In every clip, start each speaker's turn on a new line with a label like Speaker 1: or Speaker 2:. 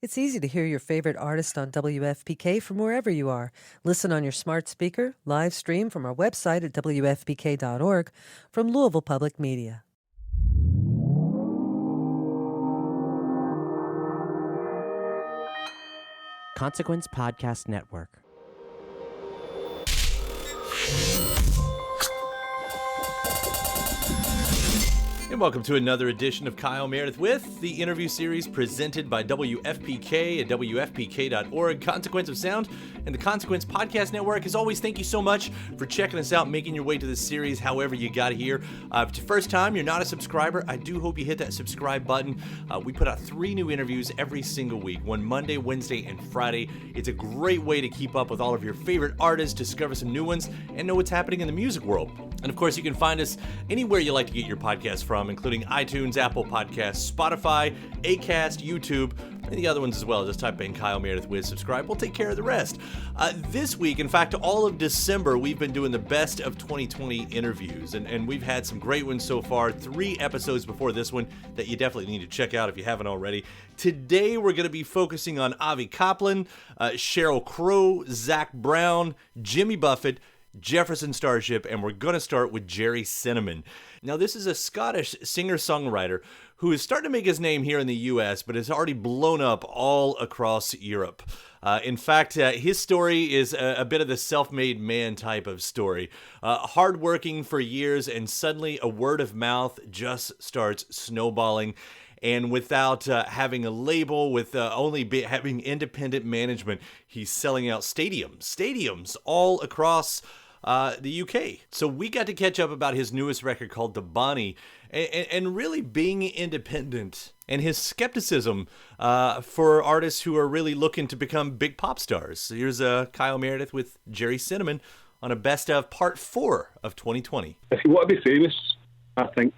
Speaker 1: It's easy to hear your favorite artist on WFPK from wherever you are. Listen on your smart speaker, live stream from our website at WFPK.org, from Louisville Public Media.
Speaker 2: Consequence Podcast Network.
Speaker 3: And welcome to another edition of Kyle Meredith with the interview series presented by WFPK at WFPK.org, Consequence of Sound, and the Consequence Podcast Network. As always, thank you so much for checking us out, making your way to this series however you got here. If it's your first time, you're not a subscriber, I do hope you hit that subscribe button. We put out 3 new interviews every single week, one Monday, Wednesday, and Friday. It's a great way to keep up with all of your favorite artists, discover some new ones, and know what's happening in the music world. And of course, you can find us anywhere you like to get your podcasts from, including iTunes, Apple Podcasts, Spotify, Acast, YouTube, and the other ones as well. Just type in Kyle Meredith with subscribe. We'll take care of the rest. This week, in fact, all of December, we've been doing the best of 2020 interviews, and we've had some great ones so far. 3 episodes before this one that you definitely need to check out if you haven't already. Today, we're going to be focusing on Avi Kaplan, Sheryl Crow, Zac Brown, Jimmy Buffett, Jefferson Starship, and we're going to start with Gerry Cinnamon. Now, this is a Scottish singer-songwriter who is starting to make his name here in the U.S., but has already blown up all across Europe. In fact, his story is a bit of the self-made man type of story. Hardworking for years, and suddenly a word of mouth just starts snowballing. And without having a label, with only having independent management, he's selling out stadiums all across the UK. So we got to catch up about his newest record called The Bonnie, and really being independent, and his skepticism for artists who are really looking to become big pop stars. So here's Kyle Meredith with Gerry Cinnamon on a best of part 4 of 2020.
Speaker 4: If you want to be famous, I think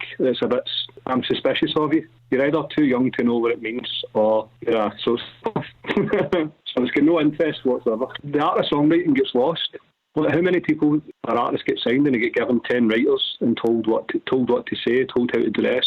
Speaker 4: I'm suspicious of you. You're either too young to know what it means, or you're a sociopath. So it's got no interest whatsoever. The art of songwriting gets lost. Well, how many people or artists get signed and they get given 10 writers and told what to say, told how to dress,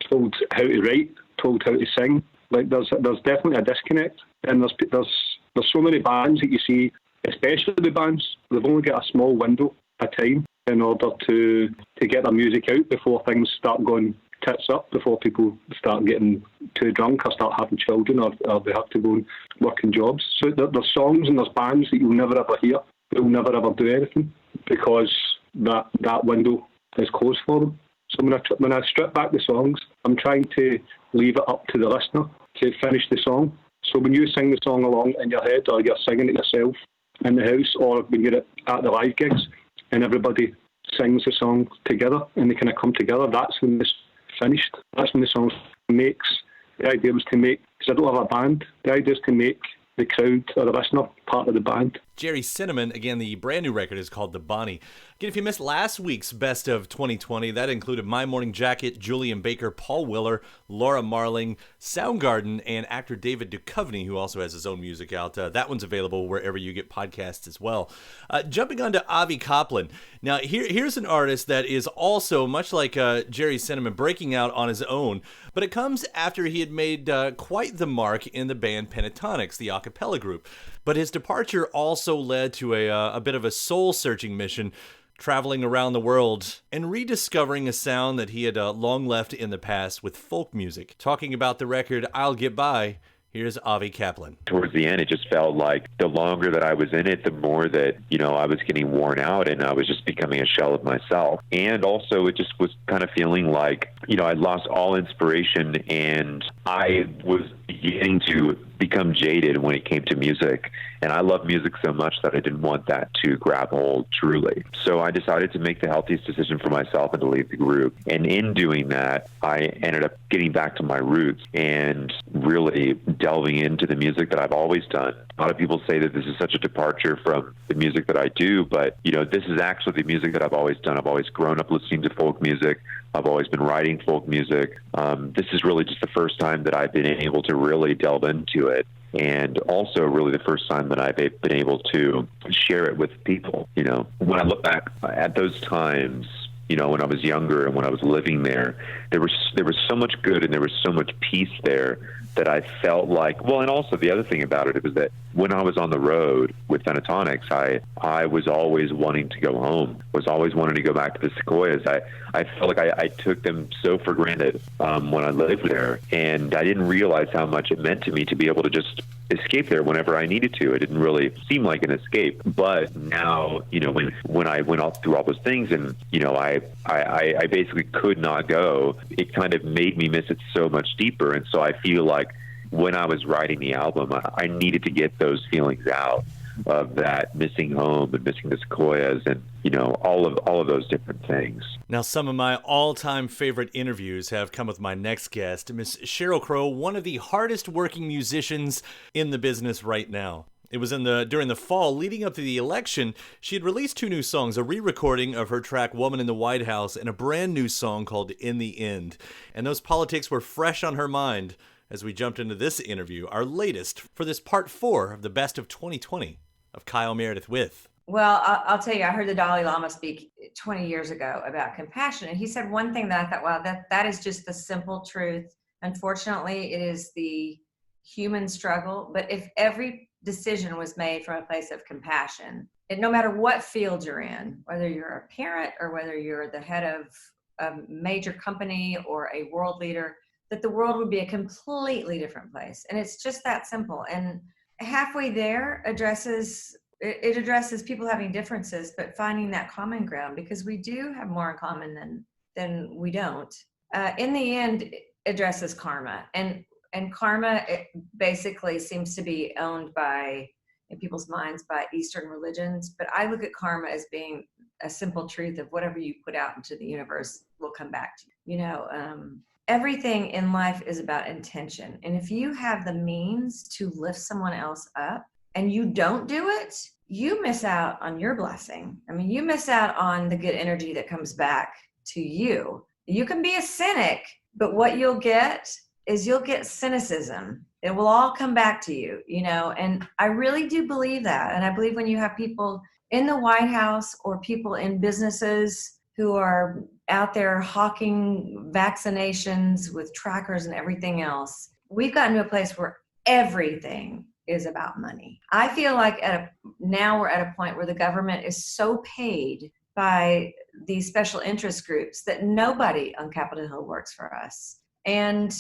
Speaker 4: told how to write, told how to sing? Like there's definitely a disconnect, and there's so many bands that you see, especially the bands, they've only got a small window of time in order to get their music out before things start going tits up, before people start getting too drunk or start having children, or they have to go and work in jobs. So there's songs and there's bands that you'll never ever hear. They'll never ever do anything because that window is closed for them. So when I strip back the songs, I'm trying to leave it up to the listener to finish the song. So when you sing the song along in your head, or you're singing it yourself in the house, or when you're at the live gigs and everybody sings the song together and they kind of come together, that's when it's finished. That's when the song makes. The idea was to make, because I don't have a band, the idea is to make the crowd or the listener part of the band.
Speaker 3: Gerry Cinnamon, again, the brand new record is called The Bonnie. Again, if you missed last week's Best of 2020, that included My Morning Jacket, Julian Baker, Paul Weller, Laura Marling, Soundgarden, and actor David Duchovny, who also has his own music out. That one's available wherever you get podcasts as well. Jumping on to Avi Kaplan. Now, here's an artist that is also, much like Gerry Cinnamon, breaking out on his own, but it comes after he had made quite the mark in the band Pentatonix, the a cappella group. But his departure also led to a bit of a soul-searching mission, traveling around the world and rediscovering a sound that he had long left in the past with folk music. Talking about the record I'll Get By, here's Avi Kaplan.
Speaker 5: Towards the end, it just felt like the longer that I was in it, the more that, I was getting worn out and I was just becoming a shell of myself. And also it just was kind of feeling like, I lost all inspiration and I was beginning to become jaded when it came to music. And I love music so much that I didn't want that to grab hold truly. So I decided to make the healthiest decision for myself and to leave the group. And in doing that, I ended up getting back to my roots and really delving into the music that I've always done. A lot of people say that this is such a departure from the music that I do, but, this is actually the music that I've always done. I've always grown up listening to folk music. I've always been writing folk music. This is really just the first time that I've been able to really delve into it. And also really the first time that I've been able to share it with people. When I look back at those times, when I was younger and when I was living there, there was so much good and there was so much peace there that I felt like, well, and also the other thing about it was that when I was on the road with Pentatonix, I was always wanting to go home, was always wanting to go back to the Sequoias. I felt like I took them so for granted when I lived there, and I didn't realize how much it meant to me to be able to just escape there whenever I needed to. It didn't really seem like an escape. But now, when I went through all those things and, I basically could not go, it kind of made me miss it so much deeper. And so I feel like when I was writing the album, I needed to get those feelings out of that missing home and missing the Sequoias and, all of those different things.
Speaker 3: Now, some of my all-time favorite interviews have come with my next guest, Miss Sheryl Crow, one of the hardest working musicians in the business right now. It was during the fall leading up to the election. She had released 2 new songs, a re-recording of her track Woman in the White House and a brand new song called In the End. And those politics were fresh on her mind as we jumped into this interview, our latest for this part 4 of the Best of 2020 of Kyle Meredith with.
Speaker 6: Well, I'll tell you, I heard the Dalai Lama speak 20 years ago about compassion. And he said one thing that I thought, wow, that is just the simple truth. Unfortunately, it is the human struggle. But if every decision was made from a place of compassion, no matter what field you're in, whether you're a parent or whether you're the head of a major company or a world leader, that the world would be a completely different place. And it's just that simple. And halfway there addresses people having differences, but finding that common ground, because we do have more in common than we don't. In the end, it addresses karma. And karma, it basically seems to be owned in people's minds by Eastern religions. But I look at karma as being a simple truth of whatever you put out into the universe will come back to you. Everything in life is about intention. And if you have the means to lift someone else up and you don't do it, you miss out on your blessing. I mean, you miss out on the good energy that comes back to you. You can be a cynic, but what you'll get is you'll get cynicism. It will all come back to you, and I really do believe that. And I believe when you have people in the White House or people in businesses who are out there hawking vaccinations with trackers and everything else, we've gotten to a place where everything is about money. I feel like now we're at a point where the government is so paid by these special interest groups that nobody on Capitol Hill works for us. And,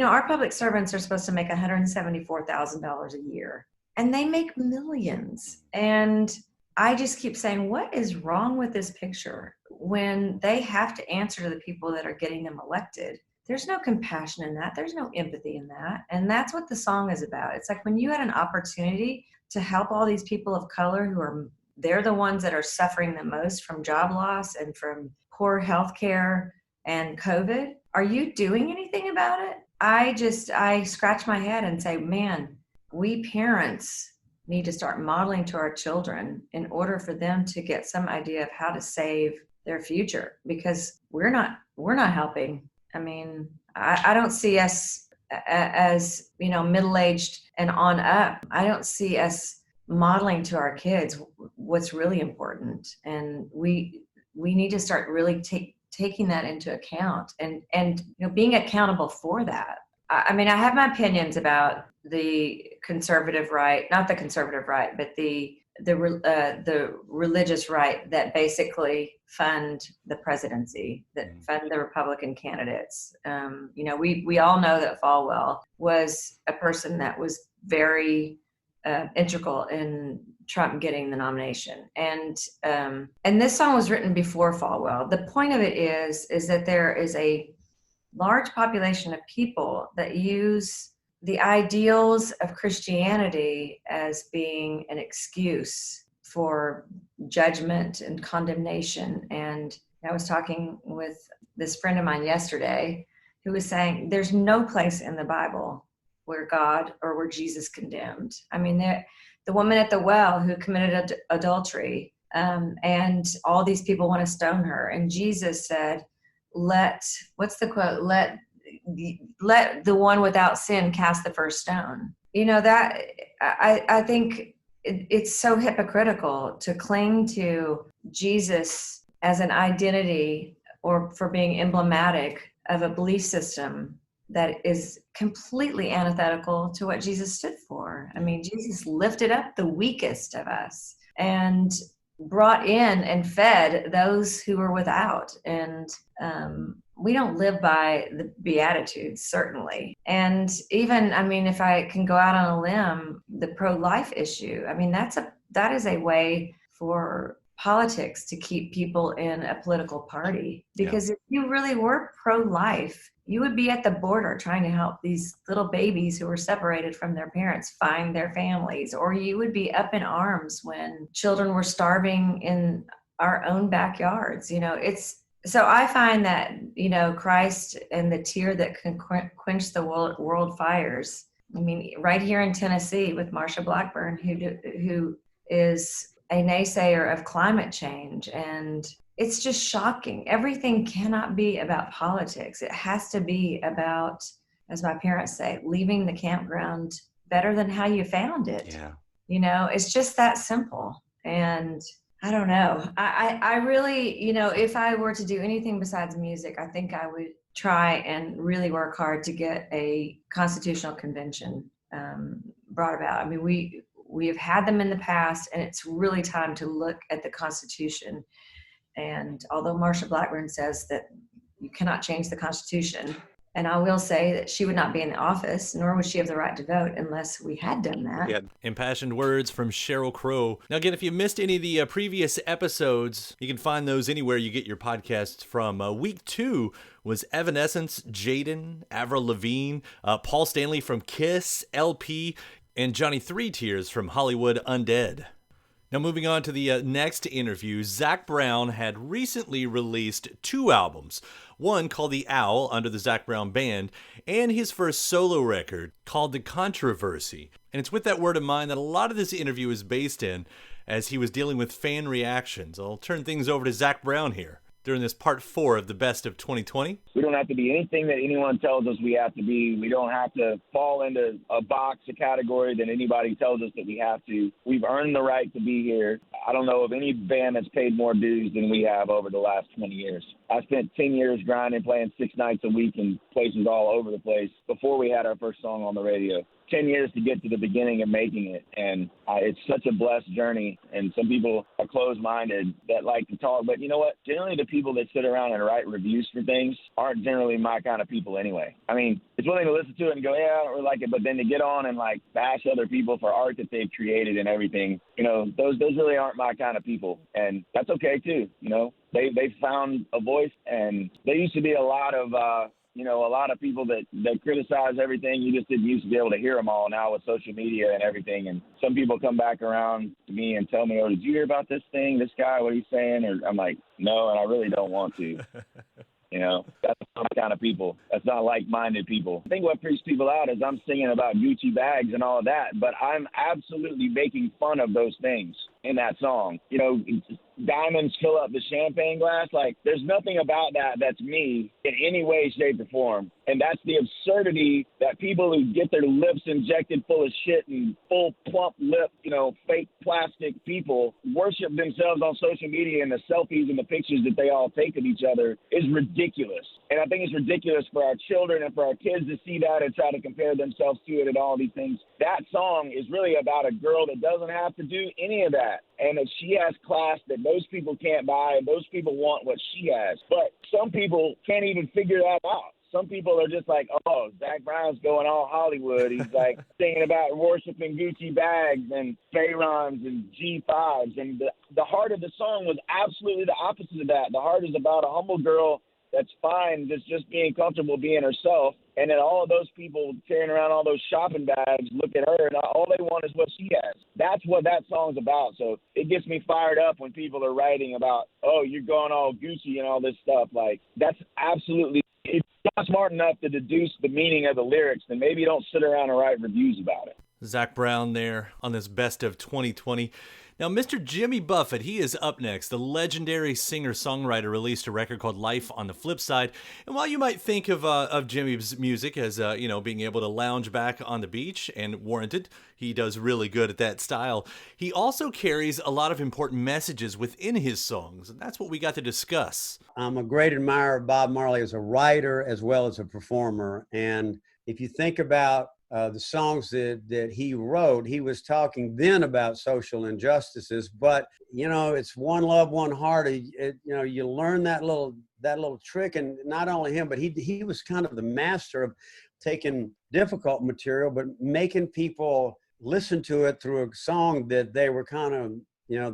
Speaker 6: our public servants are supposed to make $174,000 a year, and they make millions. And I just keep saying, what is wrong with this picture when they have to answer to the people that are getting them elected? There's no compassion in that. There's no empathy in that. And that's what the song is about. It's like when you had an opportunity to help all these people of color they're the ones that are suffering the most from job loss and from poor health care and COVID. Are you doing anything about it? I scratch my head and say, man, we parents need to start modeling to our children in order for them to get some idea of how to save their future, because we're not helping. I mean, I don't see us as, middle-aged and on up. I don't see us modeling to our kids what's really important. And we need to start really taking that into account and being accountable for that. I mean, I have my opinions about the conservative right, not the conservative right, but the religious right that basically fund the presidency, that fund the Republican candidates. We all know that Falwell was a person that was very integral in Trump getting the nomination. And this song was written before Falwell. The point of it is that there is a large population of people that use the ideals of Christianity as being an excuse for judgment and condemnation. And I was talking with this friend of mine yesterday who was saying there's no place in the Bible where God or where Jesus condemned. I mean, the woman at the well who committed adultery, and all these people want to stone her. And Jesus said, what's the quote? Let the one without sin cast the first stone. That I think it's so hypocritical to cling to Jesus as an identity or for being emblematic of a belief system that is completely antithetical to what Jesus stood for. I mean, Jesus lifted up the weakest of us and brought in and fed those who were without. And we don't live by the Beatitudes, certainly. And even, I mean, if I can go out on a limb, the pro-life issue, I mean, that is a way for politics to keep people in a political party. Because if you really were pro-life, you would be at the border trying to help these little babies who were separated from their parents find their families, or you would be up in arms when children were starving in our own backyards. You know, so I find that, you know, Christ and the tear that can quench the world fires. I mean, right here in Tennessee with Marsha Blackburn, who is a naysayer of climate change. And it's just shocking. Everything cannot be about politics. It has to be about, as my parents say, leaving the campground better than how you found it.
Speaker 3: Yeah.
Speaker 6: You know, it's just that simple. And I don't know. I really, you know, if I were to do anything besides music, I think I would try and really work hard to get a constitutional convention brought about. I mean, we have had them in the past, and it's really time to look at the Constitution. And although Marsha Blackburn says that you cannot change the Constitution, and I will say that she would not be in the office, nor would she have the right to vote unless we had done that.
Speaker 3: Yeah, impassioned words from Sheryl Crow. Now, again, if you missed any of the previous episodes, you can find those anywhere you get your podcasts from. Week 2 was Evanescence, Jaden, Avril Lavigne, Paul Stanley from Kiss, LP, and Johnny Three Tears from Hollywood Undead. Now, moving on to the next interview, Zac Brown had recently released 2 albums, one called The Owl under the Zac Brown Band, and his first solo record called The Controversy. And it's with that word in mind that a lot of this interview is based in, as he was dealing with fan reactions. I'll turn things over to Zac Brown here during this part 4 of the Best of 2020.
Speaker 7: We don't have to be anything that anyone tells us we have to be. We don't have to fall into a box, a category that anybody tells us that we have to. We've earned the right to be here. I don't know of any band that's paid more dues than we have over the last 20 years. I spent 10 years grinding, playing 6 nights a week in places all over the place before we had our first song on the radio. 10 years to get to the beginning of making it, and it's such a blessed journey. And some people are closed-minded that like to talk, but you know what? Generally, the people that sit around and write reviews for things aren't generally my kind of people anyway. I mean, it's one thing to listen to it and go, yeah, I don't really like it, but then to get on and like bash other people for art that they've created and everything, you know, those really aren't my kind of people, and that's okay too. You know, they found a voice, and there used to be a lot of people that criticize everything. You just didn't used to be able to hear them all. Now with social media and everything, and some people come back around to me and tell me, oh, did you hear about this thing, this guy, what he's saying? Or I'm like, no, and I really don't want to. You know, that's not my kind of people. That's not like-minded people. I think what freaks people out is I'm singing about Gucci bags and all of that, but I'm absolutely making fun of those things in that song. You know, diamonds fill up the champagne glass. Like, there's nothing about that that's me in any way, shape, or form. And that's the absurdity that people who get their lips injected full of shit and full plump lip, you know, fake plastic people worship themselves on social media, and the selfies and the pictures that they all take of each other is ridiculous. And I think it's ridiculous for our children and for our kids to see that and try to compare themselves to it and all these things. That song is really about a girl that doesn't have to do any of that. And that she has class that most people can't buy, and those people want what she has. But some people can't even figure that out. Some people are just like, oh, Zac Brown's going all Hollywood. He's like singing about worshiping Gucci bags and Veyrons and G5s. And the heart of the song was absolutely the opposite of that. The heart is about a humble girl that's fine, just being comfortable being herself. And then all of those people carrying around all those shopping bags look at her, and all they want is what she has. That's what that song's about. So it gets me fired up when people are writing about, oh, you're going all Gucci and all this stuff. Like, that's absolutely, if you're not smart enough to deduce the meaning of the lyrics, then maybe don't sit around and write reviews about it.
Speaker 3: Zac Brown there on this Best of 2020. Now, Mr. Jimmy Buffett, he is up next. The legendary singer-songwriter released a record called Life on the Flip Side. And while you might think of Jimmy's music as, being able to lounge back on the beach, and warranted, he does really good at that style, he also carries a lot of important messages within his songs. And that's what we got to discuss.
Speaker 8: I'm a great admirer of Bob Marley as a writer as well as a performer. And if you think about the songs that he wrote, he was talking then about social injustices, but it's one love, one heart. You learn that little trick, and not only him, but he was kind of the master of taking difficult material, but making people listen to it through a song that they were kind of,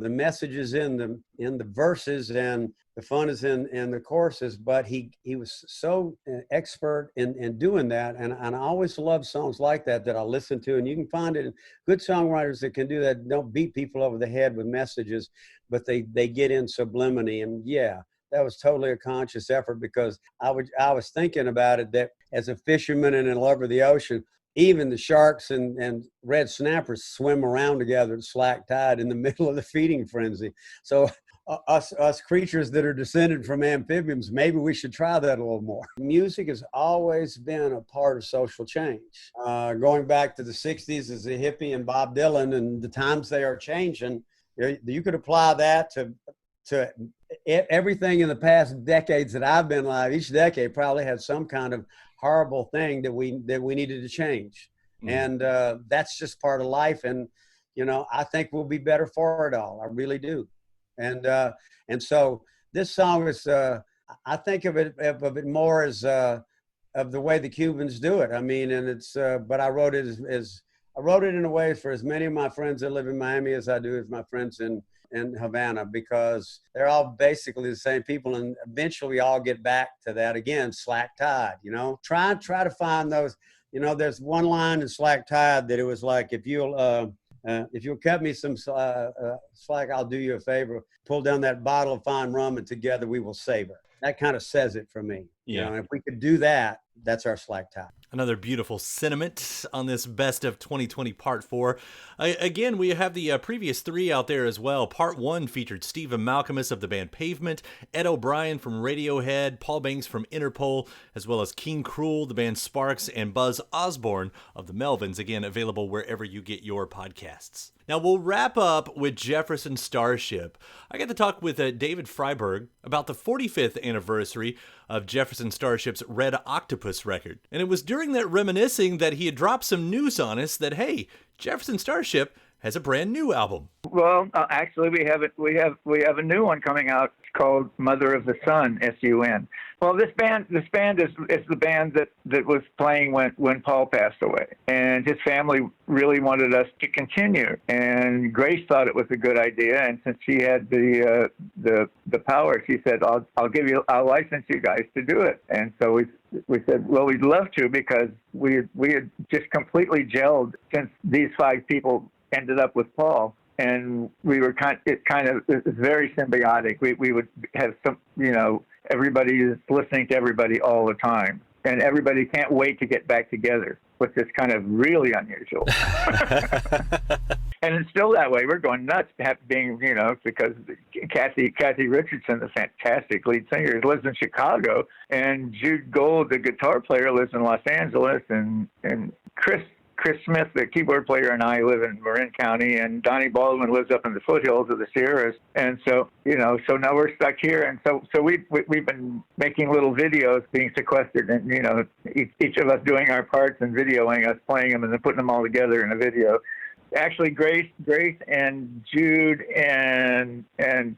Speaker 8: the messages in the verses and the fun is in the choruses, but he was so expert in doing that. And I always love songs like that I listen to. And you can find it in good songwriters that can do that, don't beat people over the head with messages, but they get in sublimity. And yeah, that was totally a conscious effort, because I was thinking about it, that as a fisherman and in love with the ocean, even the sharks and red snappers swim around together at slack tide in the middle of the feeding frenzy. So us creatures that are descended from amphibians, maybe we should try that a little more. Music has always been a part of social change. Going back to the 60s as a hippie and Bob Dylan, and the times they are changing, you could apply that to everything in the past decades that I've been alive. Each decade probably had some kind of horrible thing that we needed to change. And that's just part of life. And, I think we'll be better for it all. I really do. And so this song is, I think of it more as of the way the Cubans do it. I mean, and it's, but I wrote it I wrote it in a way for as many of my friends that live in Miami as I do as my friends in Havana, because they're all basically the same people, and eventually we all get back to that again, slack tide. Try to find those. There's one line in Slack Tide that it was like, if you'll cut me some slack, I'll do you a favor. Pull down that bottle of fine rum, and together we will savor. That kind of says it for me.
Speaker 3: Yeah.
Speaker 8: And if we could do that, that's our Slack Tide.
Speaker 3: Another beautiful sentiment on this Best of 2020 Part 4. Again, we have the previous 3 out there as well. Part 1 featured Stephen Malcolmus of the band Pavement, Ed O'Brien from Radiohead, Paul Banks from Interpol, as well as King Cruel, the band Sparks, and Buzz Osborne of the Melvins. Again, available wherever you get your podcasts. Now, we'll wrap up with Jefferson Starship. I got to talk with David Frieberg about the 45th anniversary of Jefferson Starship's Red Octopus record. And it was during that reminiscing that he had dropped some news on us that, hey, Jefferson Starship has a brand new album.
Speaker 9: Well, actually, we have a new one coming out. It's called Mother of the Sun, S-U-N. Well, this band is the band that was playing when Paul passed away, and his family really wanted us to continue. And Grace thought it was a good idea, and since she had the power, she said, "I'll license you guys to do it." And so we said, well, we'd love to, because we had just completely gelled since these 5 people ended up with Paul, and we were it was very symbiotic. We would have everybody is listening to everybody all the time, and everybody can't wait to get back together, which is kind of really unusual. And it's still that way. We're going nuts being, because Kathy Richardson, the fantastic lead singer, lives in Chicago, and Jude Gold, the guitar player, lives in Los Angeles, and Chris Smith, the keyboard player, and I live in Marin County, and Donnie Baldwin lives up in the foothills of the Sierras. And so, so now we're stuck here. And so we've been making little videos being sequestered, and, each of us doing our parts and videoing us playing them and then putting them all together in a video. Actually, Grace and Jude and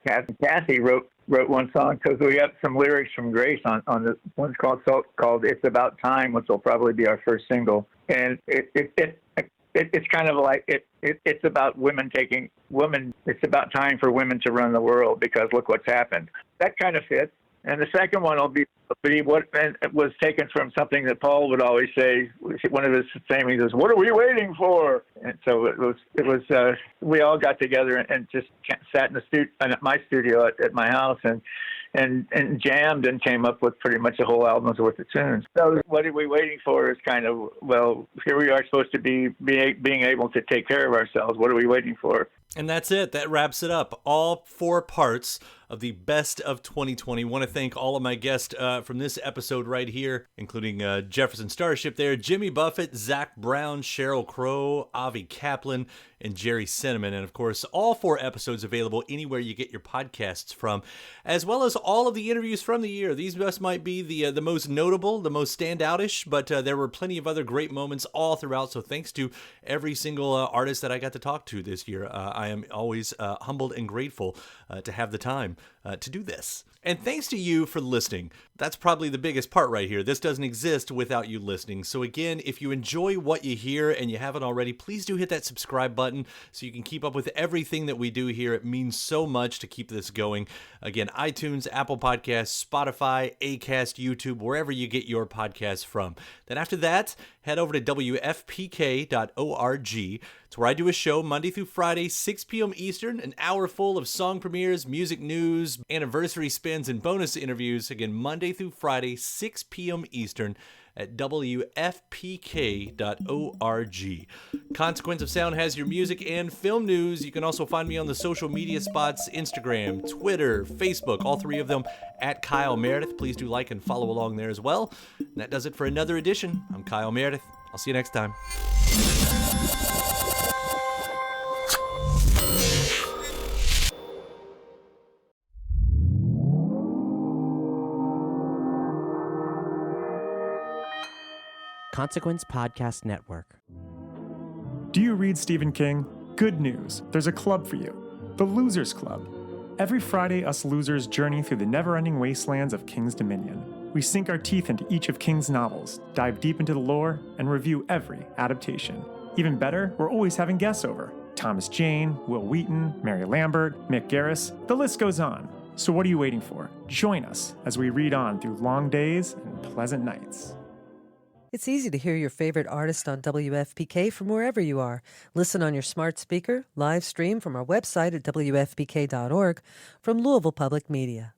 Speaker 9: Kathy wrote one song, because we have some lyrics from Grace on the one's called "It's About Time," which will probably be our first single. And it's kind of like it's about it's about time for women to run the world, because look what's happened. That kind of fits. And the second one will be what was taken from something that Paul would always say. One of his sayings is, "What are we waiting for?" And so it was. We all got together and just sat in the studio, at my studio at my house, and and jammed and came up with pretty much a whole album's worth of tunes. So what are we waiting for is kind of, well, here we are supposed to be being able to take care of ourselves. What are we waiting for?
Speaker 3: And that's it. That wraps it up. All 4 parts of the best of 2020. Want to thank all of my guests from this episode right here, including Jefferson Starship there, Jimmy Buffett, Zac Brown, Sheryl Crow, Avi Kaplan, and Gerry Cinnamon. And of course, all 4 episodes available anywhere you get your podcasts from, as well as all of the interviews from the year. These just might be the most notable, the most standoutish, but there were plenty of other great moments all throughout. So thanks to every single artist that I got to talk to this year. I am always humbled and grateful to have the time to do this. And thanks to you for listening. That's probably the biggest part right here. This doesn't exist without you listening. So again, if you enjoy what you hear and you haven't already, please do hit that subscribe button so you can keep up with everything that we do here. It means so much to keep this going. Again, iTunes, Apple Podcasts, Spotify, Acast, YouTube, wherever you get your podcasts from. Then after that, head over to WFPK.org. It's where I do a show Monday through Friday, 6 p.m. Eastern, an hour full of song premieres, music news, anniversary spins, and bonus interviews. Again, Monday through Friday, 6 p.m. Eastern at WFPK.org. Consequence of Sound has your music and film news. You can also find me on the social media spots, Instagram, Twitter, Facebook, all 3 of them at Kyle Meredith. Please do like and follow along there as well. And that does it for another edition. I'm Kyle Meredith. I'll see you next time.
Speaker 2: Consequence Podcast Network.
Speaker 10: Do you read Stephen King? Good news. There's a club for you. The Losers Club. Every Friday, us losers journey through the never-ending wastelands of King's Dominion. We sink our teeth into each of King's novels, dive deep into the lore, and review every adaptation. Even better, we're always having guests over. Thomas Jane, Will Wheaton, Mary Lambert, Mick Garris, the list goes on. So what are you waiting for? Join us as we read on through long days and pleasant nights.
Speaker 1: It's easy to hear your favorite artist on WFPK from wherever you are. Listen on your smart speaker, live stream from our website at WFPK.org, from Louisville Public Media.